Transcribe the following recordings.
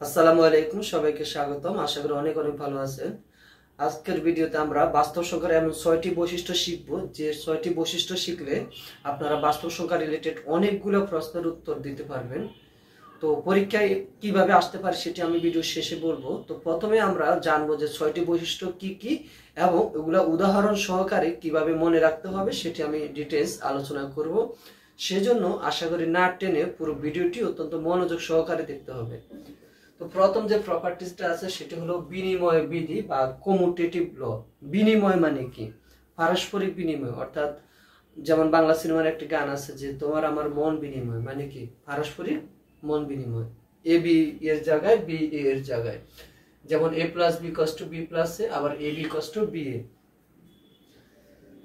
আসসালামু আলাইকুম, সবাইকে স্বাগতম। আশা করি অনেক অনেক ভালো আছেন। আজকের ভিডিওতে আমরা বাস্তব সংখ্যার এমন 6টি বৈশিষ্ট্য শিখব, যে 6টি বৈশিষ্ট্য শিখলে আপনারা বাস্তব সংখ্যা রিলেটেড অনেকগুলো প্রশ্নের উত্তর দিতে পারবেন। তো পরীক্ষায় কিভাবে আসতে পারে সেটি আমি ভিডিও শেষে বলবো। তো প্রথমে আমরা জানবো যে 6টি বৈশিষ্ট্য কি কি এবং এগুলা উদাহরণ সহকারে কিভাবে মনে রাখতে হবে সেটি আমি ডিটেইলস আলোচনা করব। সেজন্য আশা করি না টেনে পুরো ভিডিওটি অত্যন্ত মনোযোগ সহকারে দেখতে হবে। তো প্রথম যে প্রপার্টিসটা আছে সেটি হলো বিনিময় বিধি বা কমিউটেটিভ ল। বিনিময় মানে কি? পারস্পরিক বিনিময়, অর্থাৎ যেমন বাংলা সিনেমার একটি গান আছে যে তোমার আমার মন বিনিময়, মানে কি পারস্পরিক মন বিনিময়। এ বি এর জায়গায় বি এ এর জায়গায়, যেমন A plus B equals to B plus A, আবার A B equals to B A.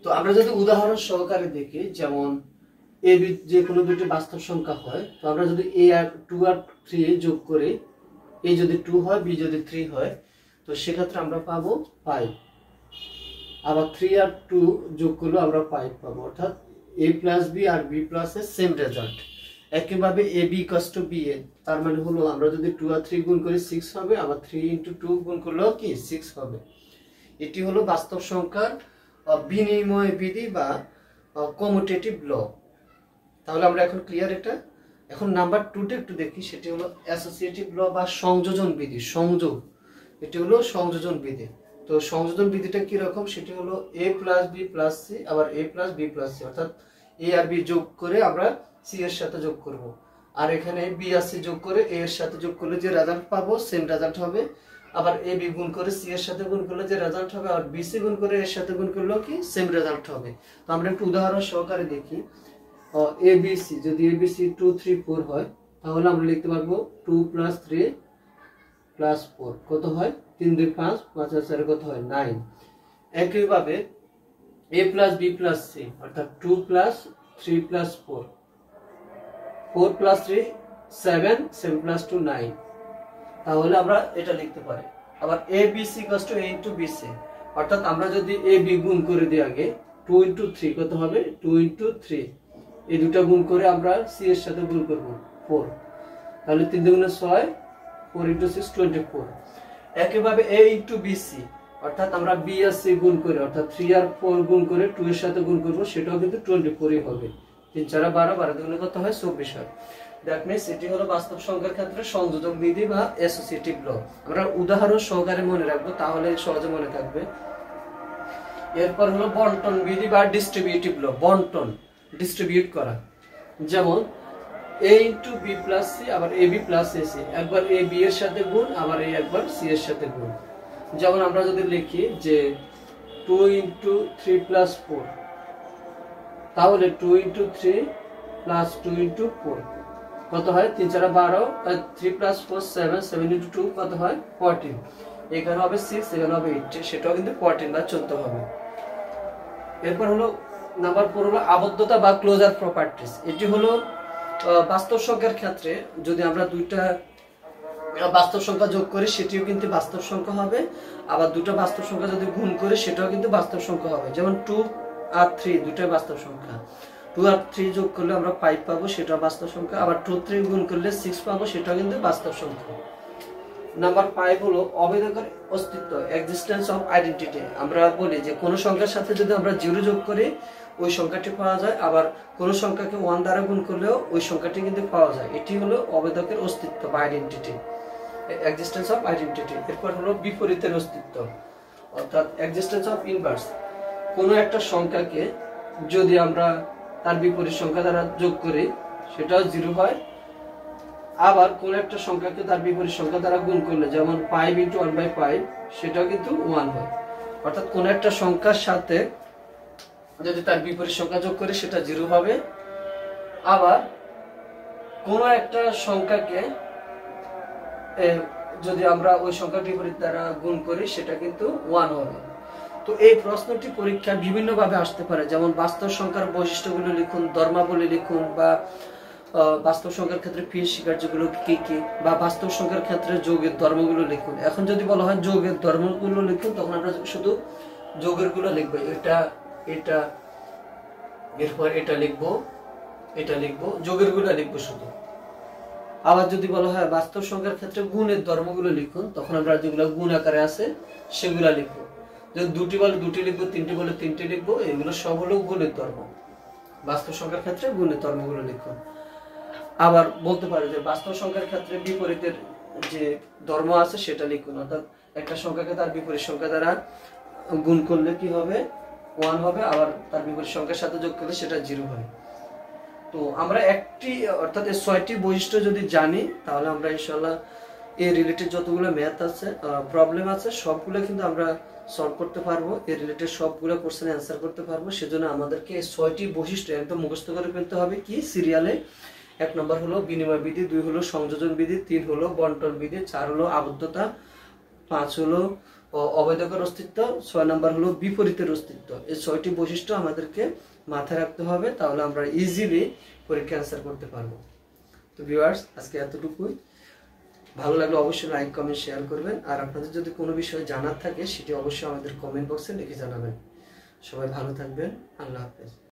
তো আমরা যদি উদাহরণ সহকারে দেখি, যেমন এ বি যে কোনো দুটি বাস্তব সংখ্যা হয়, তো আমরা যদি এ আর 2 আর 3 যোগ করি, এ যদি 2 হয় বি যদি 3 হয়, তো সেক্ষেত্রে আমরা পাবো 5। আবার 3 আর 2 যোগ করলে আমরা 5 পাবো, অর্থাৎ এ প্লাস বি আর বি প্লাস এর সেম রেজাল্ট। একইভাবে এ বি ইকুয়ালস টু বি এ, তার মানে হলো আমরা যদি 2 আর 3 গুণ করি 6 হবে, আবার 3 ইনটু 2 গুণ করলেও কি 6 হবে। এটি হলো বাস্তব সংখ্যার বিনিময় বিধি বা কমিউটেটিভ ল। তাহলে আমরা এখন ক্লিয়ার এটা। এখন নাম্বার 2টা একটু দেখি, সেটি হলো অ্যাসোসিয়েটিভ ল বা সংযোজন বিধি। সংযোগ, এটি হলো সংযোজন বিধি। তো সংযোজন বিধিটা কি রকম? সেটি হলো এ প্লাস বি প্লাস সি, আবার এ প্লাস বি প্লাস সি, অর্থাৎ এ আর বি যোগ করে আমরা সি এর সাথে যোগ করব, আর এখানে বি আর সি যোগ করে এ এর সাথে যোগ করলে যে রেজাল্ট পাবো সেম রেজাল্ট হবে। আবার এ বি গুণ করে সি এর সাথে গুণ করলে যে রেজাল্ট হবে, আর বি সি গুণ করে এর সাথে গুণ করলেও কি সেম রেজাল্ট হবে। তো আমরা একটু উদাহরণ সহকারে দেখি। এবিসি, যদি এবিসি 2 3 4 হয়, তাহলে আমরা লিখতে পারবো 2 প্লাস 3 প্লাস 4 কত হয়? 3 2 5, 5 আর 4 কত হয়? 9। একইভাবে এ প্লাস বি প্লাস সি, অর্থাৎ 2 প্লাস 3 প্লাস 4, 4 প্লাস 3 7, 7 প্লাস 2 9, তাহলে আমরা এটা লিখতে পারি। আবার A B C equals to A into B C, অর্থাৎ আমরা যদি এ বি গুণ করে দিই আগে, 2 ইনটু 3 কত হবে? 2 ইনটু 3, এই দুটা গুণ করে আমরা সি এর সাথে গুণ করব 4, তাহলে 3 দুগুণে 6, 4 ইনটু 6 24। একইভাবে a ইনটু বিসি, অর্থাৎ আমরা বি আর সি গুণ করে, অর্থাৎ 3 আর 4 গুণ করে 2 এর সাথে গুণ করব, সেটাও কিন্তু 24ই হবে। 3 4 12, 12 দুগুণে কত হয়? 24 হয়। দ্যাট মিন্স এটি হলো বাস্তব সংখ্যার ক্ষেত্রে সংযোজন বিধি বা অ্যাসোসিয়েটিভ ল। আমরা উদাহরণ সহকারে মনে রাখবো, তাহলে সহজে মনে থাকবে। এরপর হলো বন্টন বিধি বা ডিস্ট্রিবিউটিভ ল। বন্টন, ডিস্ট্রিবিউট করা, যেমন a into B plus C, আবার A B plus A C, একবার এ বি এর সাথে গুণ, আবার এই একবার সি এর সাথে গুণ। যেমন আমরা যদি লিখি যে 2 ইনটু 3 প্লাস 4, তাহলে 2 ইনটু 3 প্লাস 2 ইনটু 4 কত হয়? 3 4 12, 3 প্লাস 4 7, 7 ইনটু 2 কত হয়? 14। এখানে হবে 6, এখানে হবে 8, সেটাও কিন্তু 14 বা 14 হবে। এরপর হলো নাম্বার 4 হলো আবদ্ধতা বা ক্লোজার প্রপার্টিস। এটি হলো বাস্তব সংখ্যার ক্ষেত্রে যদি আমরা দুইটা বাস্তব সংখ্যা যোগ করি সেটিও কিন্তু বাস্তব সংখ্যা হবে, আবার দুটো বাস্তব সংখ্যা যদি গুণ করি সেটাও কিন্তু বাস্তব সংখ্যা হবে। যেমন 2 আর 3 দুটোই বাস্তব সংখ্যা, 2 আর 3 যোগ করলে আমরা 5 পাবো, সেটাও বাস্তব সংখ্যা। আবার 2 3 গুণ করলে 6 পাবো, সেটাও কিন্তু বাস্তব সংখ্যা। নাম্বার 5 হলো অভেদকের অস্তিত্ব, এক্সিস্টেন্স অফ আইডেন্টিটি। আমরা বলি যে কোন সংখ্যার সাথে যদি আমরা 0 যোগ করি ওই সংখ্যাটি পাওয়া যায়, আবার কোন সংখ্যাকে 1 দ্বারা গুণ করলেও ওই সংখ্যাটি কিন্তু পাওয়া যায়। এটি হলো অভেদকের অস্তিত্ব বা আইডেন্টিটি, এক্সিস্টেন্স অফ আইডেন্টিটি। এরপর হলো বিপরীতের অস্তিত্ব, অর্থাৎ এক্সিস্টেন্স অফ ইনভার্স। কোন একটা সংখ্যাকে যদি আমরা তার বিপরীত সংখ্যা দ্বারা যোগ করি সেটাও 0 হয়, আবার কোন একটা সংখ্যাকে তার বিপরীত সংখ্যা দ্বারা গুণ করলে, যেমন 5 ইনটু 1/5, সেটাও কিন্তু 1 হয়। অর্থাৎ কোন একটা সংখ্যার সাথে যদি তার বিপরীত সংখ্যা যোগ করি সেটা 0 হবে, আবার কোন একটা সংখ্যাকে যদি আমরা ওই সংখ্যার বিপরীত দ্বারা গুণ করি সেটা কিন্তু 1 হবে। তো এই প্রশ্নটি পরীক্ষা বিভিন্ন ভাবে আসতে পারে, যেমন বাস্তব সংখ্যার বৈশিষ্ট্যগুলো লিখুন, ধর্মাবলী লিখুন, বা বাস্তব সংখ্যার ক্ষেত্রে ফির স্বীকার্যগুলো কি কি, বা বাস্তব সংখ্যার ক্ষেত্রে যোগের ধর্মগুলো লিখুন। এখন যদি বলা হয় যোগের ধর্মগুলো লিখুন, তখন আমরা শুধু যোগের গুলো লিখবো, এটা এটা, এরপর এটা লিখবো, এটা লিখবো, যোগের গুলো লিখবো শুধু। আবার যদি বলা হয় বাস্তব সংখ্যার ক্ষেত্রে গুণের ধর্মগুলো লিখুন, তখন আমরা যেগুলো গুণ আকারে আছে সেগুলা লিখবো। যদি দুটি বলে দুটি লিখবো, তিনটি বলে তিনটি লিখবো, এগুলো সব হলো গুণের ধর্ম। বাস্তব সংখ্যার ক্ষেত্রে গুণের ধর্মগুলো লিখুন। আবার বলতে পারে যে বাস্তব সংখ্যার ক্ষেত্রে বিপরীতের যে ধর্ম আছে সেটা লিখুন, অর্থাৎ একটা সংখ্যাকে তার বিপরীত সংখ্যা দ্বারা গুণ করলে কি হবে, 1 হবে, আবার তার বিপরীত সংখ্যার সাথে যোগ করলে সেটা 0 হবে। তো আমরা একটি অর্থাৎ এই 6টি বৈশিষ্ট্য যদি জানি, তাহলে আমরা ইনশাআল্লাহ এই রিলেটেড যতগুলো ম্যাথ আছে, প্রবলেম আছে, সবগুলো কিন্তু আমরা সলভ করতে পারবো। এই রিলেটেড সবগুলো কোশ্চেন অ্যান্সার করতে পারবো। সেজন্য আমাদেরকে এই 6টি বৈশিষ্ট্য একদম মুখস্থ করে ফেলতে হবে। কি সিরিয়ালে 1 নম্বর হলো বিনিময় বিধি, 2 হলো সংযোজন বিধি, 3 হলো বন্টন বিধি, 4 হলো আবদ্ধতা, 5 হলো অবৈধকর অস্তিত্ব, 6 নম্বর হলো বিপরীতের অস্তিত্ব। এই 6টি বৈশিষ্ট্য আমাদেরকে মাথায় রাখতে হবে, তাহলে আমরা ইজিলি পরীক্ষা অ্যান্সার করতে পারবো। তো ভিউয়ার্স, আজকে এতটুকুই। ভালো লাগলে অবশ্যই লাইক কমেন্ট শেয়ার করবেন, আর আপনাদের যদি কোনো বিষয় জানার থাকে সেটি অবশ্যই আমাদের কমেন্ট বক্সে লিখে জানাবেন। সবাই ভালো থাকবেন। আল্লাহ হাফেজ।